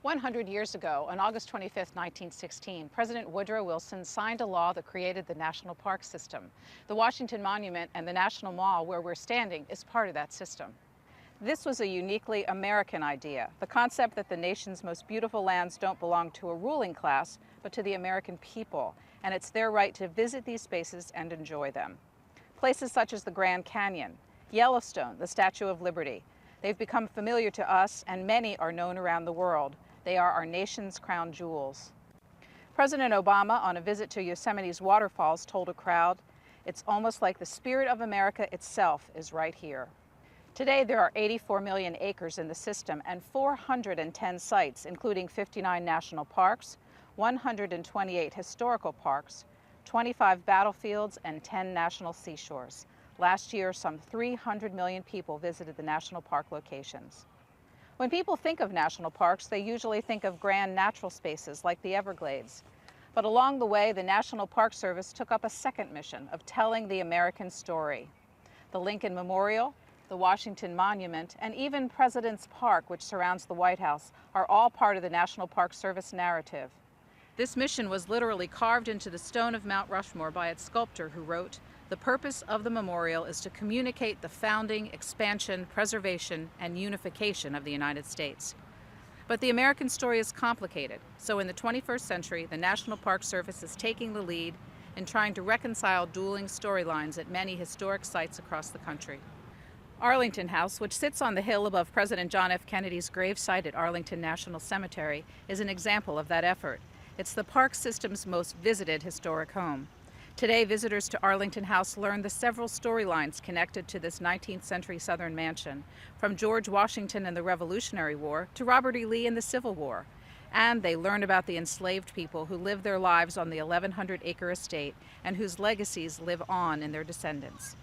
100 years ago, on August 25, 1916, President Woodrow Wilson signed a law that created the National Park System. The Washington Monument and the National Mall, where we're standing, is part of that system. This was a uniquely American idea, the concept that the nation's most beautiful lands don't belong to a ruling class, but to the American people, and it's their right to visit these spaces and enjoy them. Places such as the Grand Canyon, Yellowstone, the Statue of Liberty, they've become familiar to us, and many are known around the world. They are our nation's crown jewels. President Obama, on a visit to Yosemite's waterfalls, told a crowd, "It's almost like the spirit of America itself is right here." Today, there are 84 million acres in the system and 410 sites, including 59 national parks, 128 historical parks, 25 battlefields, and 10 national seashores. Last year, some 300 million people visited the national park locations. When people think of national parks, they usually think of grand natural spaces like the Everglades. But along the way, the National Park Service took up a second mission of telling the American story. The Lincoln Memorial, the Washington Monument, and even President's Park, which surrounds the White House, are all part of the National Park Service narrative. This mission was literally carved into the stone of Mount Rushmore by its sculptor, who wrote, "The purpose of the memorial is to communicate the founding, expansion, preservation, and unification of the United States." But the American story is complicated, so in the 21st century, the National Park Service is taking the lead in trying to reconcile dueling storylines at many historic sites across the country. Arlington House, which sits on the hill above President John F. Kennedy's gravesite at Arlington National Cemetery, is an example of that effort. It's the park system's most visited historic home. Today, visitors to Arlington House learn the several storylines connected to this 19th century Southern mansion, from George Washington and the Revolutionary War to Robert E. Lee and the Civil War. And they learn about the enslaved people who lived their lives on the 1,100-acre estate and whose legacies live on in their descendants.